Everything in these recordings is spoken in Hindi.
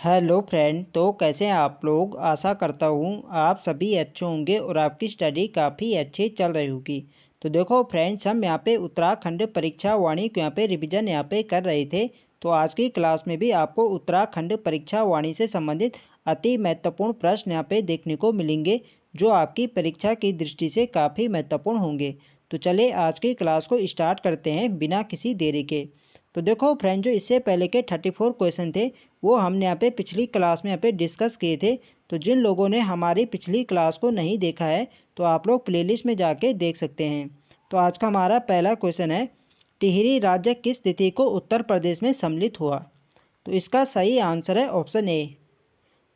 Hello friend. तो कैसे हैं आप लोग। आशा करता हूँ आप सभी अच्छे होंगे और आपकी स्टडी काफ़ी अच्छी चल रही होगी। तो देखो फ्रेंड्स, हम यहाँ पे उत्तराखंड परीक्षा वाणी को यहाँ पे रिवीजन यहाँ पे कर रहे थे। तो आज की क्लास में भी आपको उत्तराखंड परीक्षा वाणी से संबंधित अति महत्वपूर्ण प्रश्न यहाँ पे देखने को मिलेंगे, जो आपकी परीक्षा की दृष्टि से काफ़ी महत्वपूर्ण होंगे। तो चलिए आज की क्लास को स्टार्ट करते हैं बिना किसी देरी के। तो देखो फ्रेंड, जो इससे पहले के 34 क्वेश्चन थे वो हमने यहाँ पे पिछली क्लास में यहाँ पे डिस्कस किए थे। तो जिन लोगों ने हमारी पिछली क्लास को नहीं देखा है तो आप लोग प्लेलिस्ट में जाके देख सकते हैं। तो आज का हमारा पहला क्वेश्चन है, टिहरी राज्य किस तिथि को उत्तर प्रदेश में सम्मिलित हुआ। तो इसका सही आंसर है ऑप्शन ए,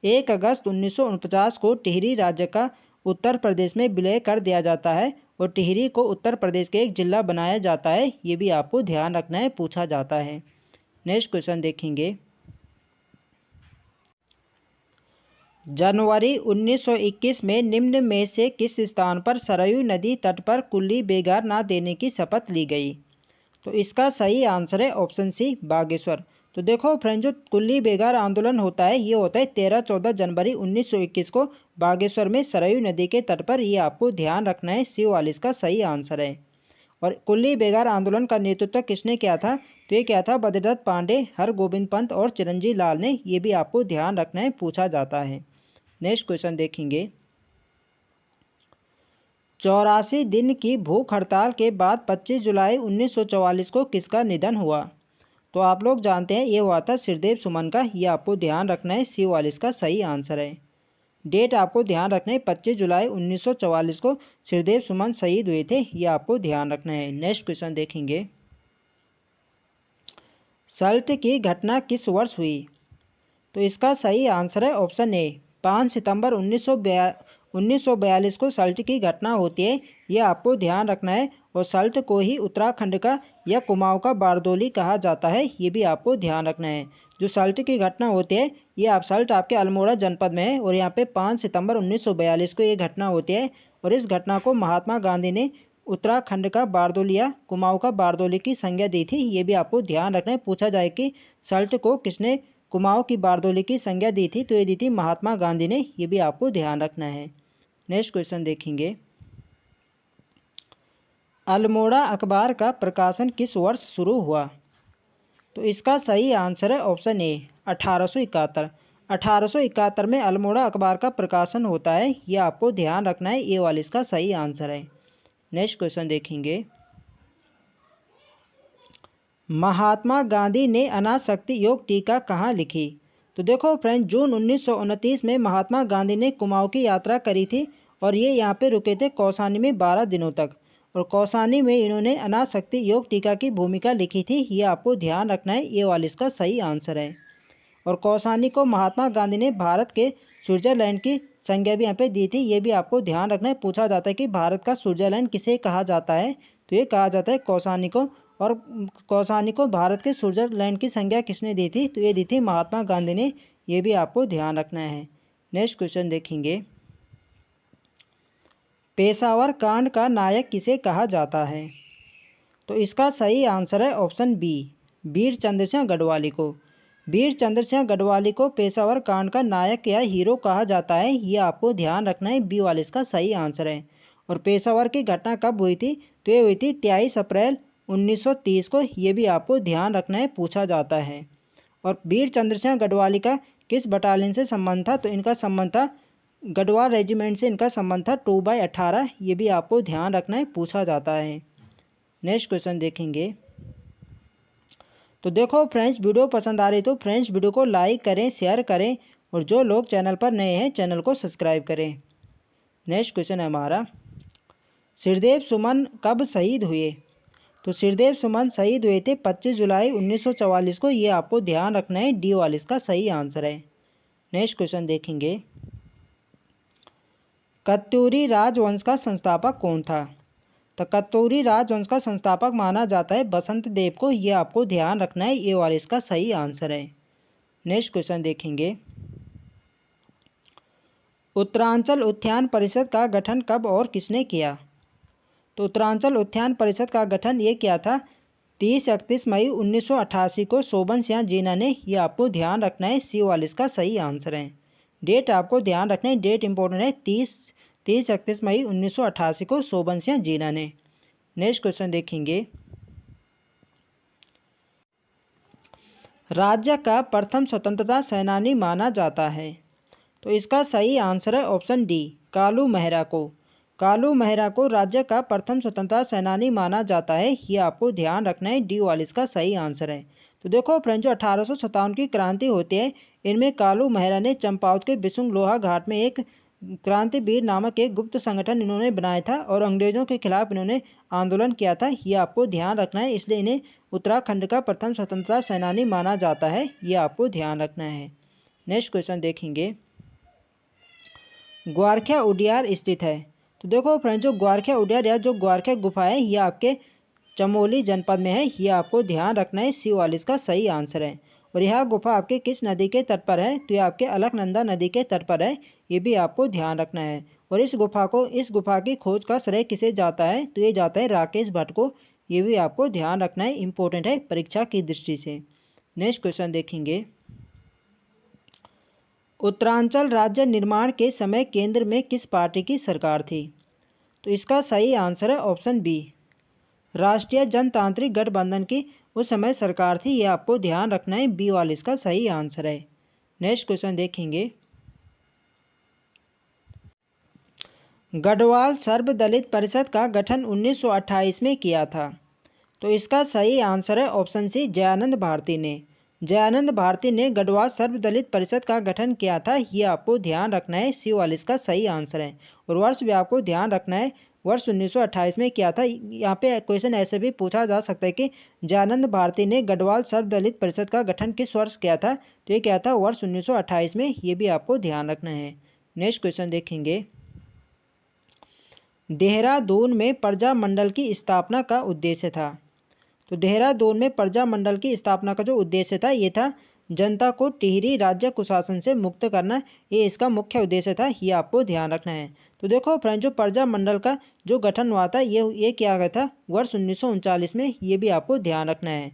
1 अगस्त 1949 को टिहरी राज्य का उत्तर प्रदेश में विलय कर दिया जाता है और टिहरी को उत्तर प्रदेश के एक जिला बनाया जाता है। ये भी आपको ध्यान रखना है, पूछा जाता है। नेक्स्ट क्वेश्चन देखेंगे, जनवरी 1921 में निम्न में से किस स्थान पर सरयू नदी तट पर कुल्ली बेगार न देने की शपथ ली गई। तो इसका सही आंसर है ऑप्शन सी, बागेश्वर। तो देखो फ्रेंड, जो कुल्ली बेगार आंदोलन होता है ये होता है 13-14 जनवरी 1921 को बागेश्वर में सरयू नदी के तट पर। ये आपको ध्यान रखना है, सी वाला इसका सही आंसर है। और कुल्ली बेगार आंदोलन का नेतृत्व किसने किया था। तो ये क्या था, बद्रीदत्त पांडे, हरगोविंद पंत और चिरंजीव लाल ने। ये भी आपको ध्यान रखना है, पूछा जाता है। नेक्स्ट क्वेश्चन देखेंगे, 84 दिन की भूख हड़ताल के बाद 25 जुलाई 1944 को किसका निधन हुआ। तो आप लोग जानते हैं ये हुआ था सिरदेव सुमन का। ये आपको ध्यान रखना है, सी वाला इसका सही आंसर है। डेट आपको ध्यान रखना है, 25 जुलाई 1944 को सिरदेव सुमन शहीद हुए थे। ये आपको ध्यान रखना है। नेक्स्ट क्वेश्चन देखेंगे, सल्ट की घटना किस वर्ष हुई। तो इसका सही आंसर है ऑप्शन ए, 5 सितंबर 1942 को सल्ट की घटना होती है। यह आपको ध्यान रखना है। और सल्ट को ही उत्तराखंड का या कुमाऊं का बारदोली कहा जाता है। ये भी आपको ध्यान रखना है। जो सल्ट की घटना होती है ये आप सल्ट आपके अल्मोड़ा जनपद में है और यहाँ पे 5 सितंबर 1942 को ये घटना होती है। और इस घटना को महात्मा गांधी ने उत्तराखंड का बारदोली या कुमाऊं का बारदोली की संज्ञा दी थी। ये भी आपको ध्यान रखना है। पूछा जाए कि सल्ट को किसने कुमाऊं की बारदोली की संज्ञा दी थी, तो ये दी थी महात्मा गांधी ने। ये भी आपको ध्यान रखना है। नेक्स्ट क्वेश्चन देखेंगे, अल्मोड़ा अखबार का प्रकाशन किस वर्ष शुरू हुआ। तो इसका सही आंसर है ऑप्शन ए, 1871। 1871 में अल्मोड़ा अखबार का प्रकाशन होता है। ये आपको ध्यान रखना है, ये वाला इसका सही आंसर है। नेक्स्ट क्वेश्चन देखेंगे, महात्मा गांधी ने अनासक्ति योग टीका कहाँ लिखी। तो देखो फ्रेंड, जून 1929 में महात्मा गांधी ने कुमाऊं की यात्रा करी थी और ये यहाँ पे रुके थे कौसानी में 12 दिनों तक। और कौसानी में इन्होंने अनासक्ति योग टीका की भूमिका लिखी थी। ये आपको ध्यान रखना है, ये वाला इसका सही आंसर है। और कौसानी को महात्मा गांधी ने भारत के स्विट्जरलैंड की संज्ञा भी यहाँ पे दी थी। ये भी आपको ध्यान रखना है। पूछा जाता है कि भारत का स्विट्जरलैंड किसे कहा जाता है, तो ये कहा जाता है कौसानी को। और कौसानी को भारत के स्विट्जरलैंड की संज्ञा किसने दी थी, तो ये दी थी महात्मा गांधी ने। ये भी आपको ध्यान रखना है। नेक्स्ट क्वेश्चन देखेंगे, पेशावर कांड का नायक किसे कहा जाता है। तो इसका सही आंसर है ऑप्शन बी, वीर चंद्र सिंह गढ़वाली को। वीर चंद्र सिंह गढ़वाली को पेशावर कांड का नायक या हीरो कहा जाता है। ये आपको ध्यान रखना है, बी वाले इसका सही आंसर है। और पेशावर की घटना कब हुई थी, तो ये हुई थी 23 अप्रैल 1930 को। ये भी आपको ध्यान रखना है, पूछा जाता है। और वीर चंद्र सिंह गढ़वाली का किस बटालियन से संबंध था, तो इनका संबंध था गढ़वाल रेजिमेंट से। इनका संबंध था 2/18। ये भी आपको ध्यान रखना है, पूछा जाता है। नेक्स्ट क्वेश्चन देखेंगे, तो देखो फ्रेंड्स, वीडियो पसंद आ रही तो फ्रेंड्स वीडियो को लाइक करें, शेयर करें और जो लोग चैनल पर नए हैं चैनल को सब्सक्राइब करें। नेक्स्ट क्वेश्चन है हमारा, सिरदेव सुमन कब शहीद हुए। तो सिरदेव सुमन शहीद हुए थे 25 जुलाई 1944 को। ये आपको ध्यान रखना है, डी वाला इसका सही आंसर है। नेक्स्ट क्वेश्चन देखेंगे, कत्यूरी राजवंश का संस्थापक कौन था। तो कत्यूरी राजवंश का संस्थापक माना जाता है बसंत देव को। ये आपको ध्यान रखना है, ये वाला इसका सही आंसर है। नेक्स्ट क्वेश्चन देखेंगे, उत्तरांचल उद्यान परिषद का गठन कब और किसने किया। तो उत्तरांचल उद्यान परिषद का गठन ये किया था 30-31 मई 1988 को शोभन सिंह जीना ने, ये आपको ध्यान रखना है, C44 का सही आंसर है। डेट आपको ध्यान रखना है, डेट इंपॉर्टेंट है, 30-31 मई 1988 को शोभन सिंह जीना ने। नेक्स्ट क्वेश्चन देखेंगे, राज्य का प्रथम स्वतंत्रता सेनानी माना जाता है। तो इसका सही आंसर है ऑप्शन डी, कालू मेहरा को। कालू मेहरा को राज्य का प्रथम स्वतंत्रता सेनानी माना जाता है, ये आपको ध्यान रखना है, D44 का सही आंसर है। तो देखो फ्रेंड्स, जो 1857 की क्रांति होती है, इनमें कालू मेहरा ने चंपावत के बिसुंग लोहा घाट में एक क्रांतिवीर नामक एक गुप्त संगठन इन्होंने बनाया था और अंग्रेजों के खिलाफ इन्होंने आंदोलन किया था, ये आपको ध्यान रखना है, इसलिए इन्हें उत्तराखंड का प्रथम स्वतंत्रता सेनानी माना जाता है, ये आपको ध्यान रखना है। नेक्स्ट क्वेश्चन देखेंगे, ग्वारखा उडियार स्थित है। तो देखो फ्रेंड्स, जो ग्वारखा उडियार या जो ग्वारखा गुफा है, ये आपके चमोली जनपद में है, ये आपको ध्यान रखना है, C44 का सही आंसर है। और यह गुफा आपके किस नदी के तट पर है? तो ये आपके अलकनंदा नदी के तट पर है, ये भी आपको ध्यान रखना है। और इस गुफा की खोज का श्रेय किसे जाता है? तो ये जाता है राकेश भट्ट को, ये भी आपको ध्यान रखना है, इंपॉर्टेंट है परीक्षा की दृष्टि से। नेक्स्ट क्वेश्चन देखेंगे, उत्तरांचल राज्य निर्माण के समय केंद्र में किस पार्टी की सरकार थी? तो इसका सही आंसर है ऑप्शन बी, राष्ट्रीय जनतांत्रिक गठबंधन की उस समय सरकार थी, ये आपको ध्यान रखना है, B44 का सही आंसर है। नेक्स्ट क्वेश्चन देखेंगे, गढ़वाल सर्वदलित परिषद का गठन 1928 में किया था। तो इसका सही आंसर है ऑप्शन सी, जयानंद भारती ने। जयानंद भारती ने गढ़वाल सर्वदलित परिषद का गठन किया था, ये आपको ध्यान रखना है, C44 का सही आंसर है। और वर्ष भी आपको ध्यान रखना है, वर्ष 1928 में किया था। यहाँ पे क्वेश्चन ऐसे भी पूछा जा सकता है कि जयानंद भारती ने गढ़वाल सर्वदलित परिषद का गठन किस वर्ष किया था? तो ये क्या था, वर्ष 1928 में, ये भी आपको ध्यान रखना है। नेक्स्ट क्वेश्चन देखेंगे, देहरादून में प्रजा मंडल की स्थापना का उद्देश्य था। तो देहरादून में प्रजा मंडल की स्थापना का जो उद्देश्य था, ये था जनता को टिहरी राज्य कुशासन से मुक्त करना, ये इसका मुख्य उद्देश्य था, ये आपको ध्यान रखना है। तो देखो फ्रेंड, जो प्रजा मंडल का जो गठन हुआ था, ये किया गया था वर्ष 1939 में, ये भी आपको ध्यान रखना है।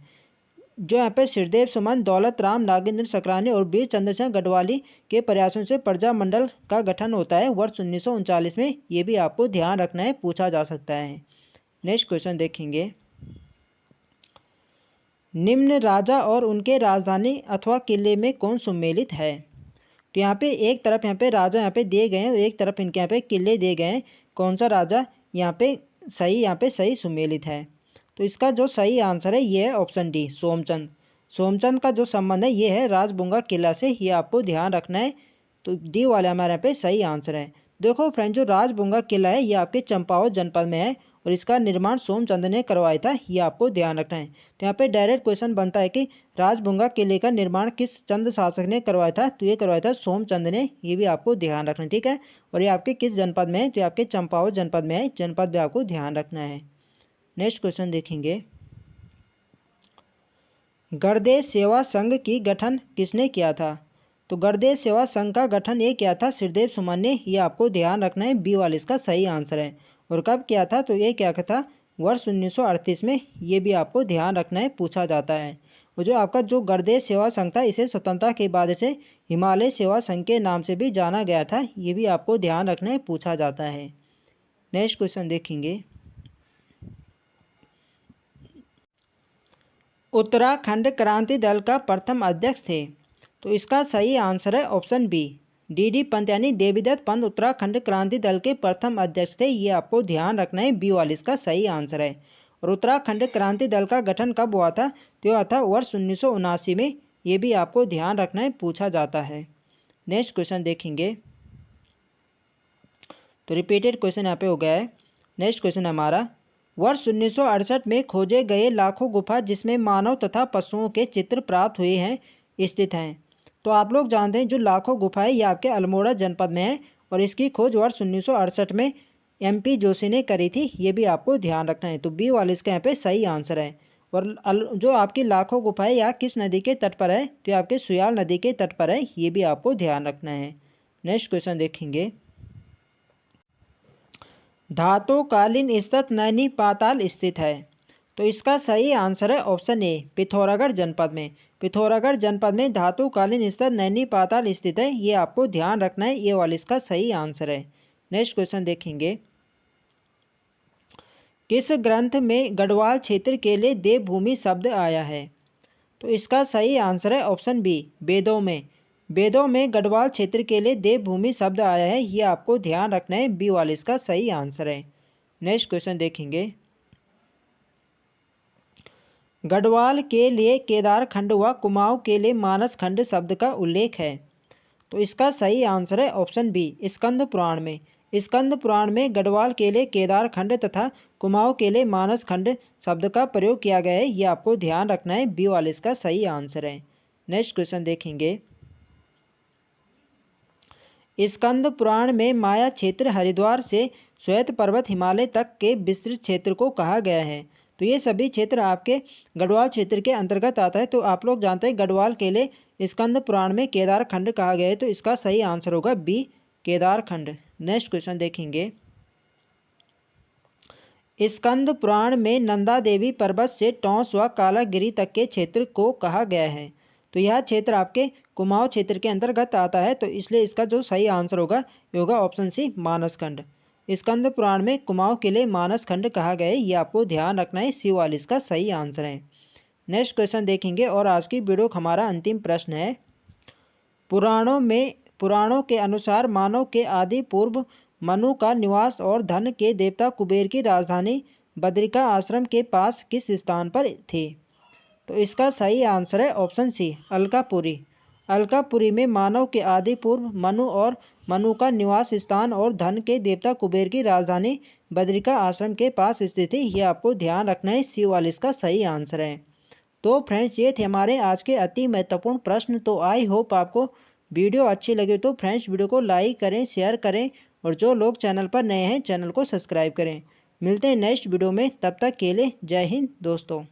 जो यहाँ पे श्रीदेव सुमन, दौलत राम, नागेंद्र सकरानी और वीर चंद्र सिंह गढ़वाली के प्रयासों से प्रजा मंडल का गठन होता है वर्ष 1939 में, ये भी आपको ध्यान रखना है, पूछा जा सकता है। नेक्स्ट क्वेश्चन देखेंगे, निम्न राजा और उनके राजधानी अथवा किले में कौन सुमेलित है? तो यहाँ पे एक तरफ यहाँ पे राजा यहाँ पे दिए गए हैं, एक तरफ इनके यहाँ पे किले दिए गए हैं, कौन सा राजा यहाँ पे सही सुमेलित है? तो इसका जो सही आंसर है, ये है ऑप्शन डी, सोमचंद। सोमचंद का जो संबंध है, ये है राजबुंगा किला से, ये आपको ध्यान रखना है। तो डी वाला हमारे यहाँ पे सही आंसर है। देखो फ्रेंड, जो राजबुंगा किला है, ये आपके चंपावत जनपद में है और इसका निर्माण सोमचंद ने करवाया था, ये आपको ध्यान रखना है। तो यहाँ पे डायरेक्ट क्वेश्चन बनता है कि राजबुंगा किले का निर्माण किस चंद शासक ने करवाया था? तो ये करवाया था सोमचंद ने, ये भी आपको ध्यान रखना है, ठीक है। और ये आपके किस जनपद में है? तो आपके चंपावत जनपद में है, जनपद भी आपको ध्यान रखना है। नेक्स्ट क्वेश्चन देखेंगे, गणदेश सेवा संघ की गठन किसने किया था? तो गणदेश सेवा संघ का गठन ये किया था श्रीदेव सुमन ने, ये आपको ध्यान रखना है, B44 का सही आंसर है। और कब किया था? तो ये क्या था, वर्ष 1938 में, ये भी आपको ध्यान रखना है, पूछा जाता है। और जो आपका जो गणदेश सेवा संघ था, इसे स्वतंत्रता के बाद इसे हिमालय सेवा संघ के नाम से भी जाना गया था, ये भी आपको ध्यान रखना है, पूछा जाता है। नेक्स्ट क्वेश्चन देखेंगे, उत्तराखंड क्रांति दल का प्रथम अध्यक्ष थे। तो इसका सही आंसर है ऑप्शन बी, D.D. पंत, यानी देवीदत्त पंत उत्तराखंड क्रांति दल के प्रथम अध्यक्ष थे, ये आपको ध्यान रखना है, B44 का सही आंसर है। और उत्तराखंड क्रांति दल का गठन कब हुआ था? तो यह था वर्ष 1979 में, ये भी आपको ध्यान रखना है, पूछा जाता है। नेक्स्ट क्वेश्चन देखेंगे, तो रिपीटेड क्वेश्चन यहाँ पे हो गया है। नेक्स्ट क्वेश्चन हमारा, वर्ष 1968 में खोजे गए लाखों गुफा जिसमें मानव तथा पशुओं के चित्र प्राप्त हुए हैं स्थित हैं। तो आप लोग जानते हैं, जो लाखों गुफाएं ये आपके अल्मोड़ा जनपद में है और इसकी खोज वर्ष 1968 में MP जोशी ने करी थी, ये भी आपको ध्यान रखना है। तो B44 इसका यहाँ पे सही आंसर है। और जो आपकी लाखों गुफाएं या किस नदी के तट पर है? तो आपके सुयाल नदी के तट पर है, ये भी आपको ध्यान रखना है। नेक्स्ट क्वेश्चन देखेंगे, धातुकालीन स्थित नैनी पाताल स्थित है। तो इसका सही आंसर है ऑप्शन ए, पिथौरागढ़ जनपद में। पिथौरागढ़ जनपद में धातुकालीन स्तर नैनी पाताल स्थित है, ये आपको ध्यान रखना है, ये वाला इसका सही आंसर है। नेक्स्ट क्वेश्चन देखेंगे, किस ग्रंथ में गढ़वाल क्षेत्र के लिए देवभूमि शब्द आया है? तो इसका सही आंसर है ऑप्शन बी, वेदों में। वेदों में गढ़वाल क्षेत्र के लिए देवभूमि शब्द आया है, ये आपको ध्यान रखना है, बी वाला इसका सही आंसर है। नेक्स्ट क्वेश्चन देखेंगे, गढ़वाल के लिए केदार खंड व कुमाऊं के लिए मानस खंड शब्द का उल्लेख है। तो इसका सही आंसर है ऑप्शन बी, स्कंद पुराण में। स्कंद पुराण में गढ़वाल के लिए केदार खंड तथा कुमाऊं के लिए मानस खंड शब्द का प्रयोग किया गया है, ये आपको ध्यान रखना है, बी वाले इसका सही आंसर है। नेक्स्ट क्वेश्चन देखेंगे, स्कंद पुराण में माया क्षेत्र हरिद्वार से श्वेत पर्वत हिमालय तक के विस्तृत क्षेत्र को कहा गया है। तो ये सभी क्षेत्र आपके गढ़वाल क्षेत्र के अंतर्गत आता है। तो आप लोग जानते हैं गढ़वाल के लिए स्कंद पुराण में केदार खंड कहा गया है, तो इसका सही आंसर होगा बी, केदार खंड। नेक्स्ट क्वेश्चन देखेंगे, स्कंद पुराण में नंदा देवी पर्वत से टॉस व कालागिरी तक के क्षेत्र को कहा गया है। तो यह क्षेत्र आपके कुमाऊं क्षेत्र के अंतर्गत आता है, तो इसलिए इसका जो सही आंसर होगा ये होगा ऑप्शन सी, मानस खंड। स्कंद पुराण में कुमाऊं के लिए मानस खंड कहा गया है, ये आपको ध्यान रखना है, सी वाला इसका सही आंसर है। नेक्स्ट क्वेश्चन देखेंगे, और आज की वीडियो का हमारा अंतिम प्रश्न है, पुराणों के अनुसार मानव के आदि पूर्व मनु का निवास और धन के देवता कुबेर की राजधानी बद्रिका आश्रम के पास किस स्थान पर थी? तो इसका सही आंसर है ऑप्शन सी, अलकापुरी। अलकापुरी में मानव के आदि पूर्व मनु और मनु का निवास स्थान और धन के देवता कुबेर की राजधानी बद्रिका आश्रम के पास स्थित है, ये आपको ध्यान रखना है, सी वाला इसका सही आंसर है। तो फ्रेंड्स ये थे हमारे आज के अति महत्वपूर्ण प्रश्न। तो आई होप आपको वीडियो अच्छी लगे, तो फ्रेंड्स वीडियो को लाइक करें, शेयर करें, और जो लोग चैनल पर नए हैं चैनल को सब्सक्राइब करें। मिलते हैं नेक्स्ट वीडियो में, तब तक के लिए जय हिंद दोस्तों।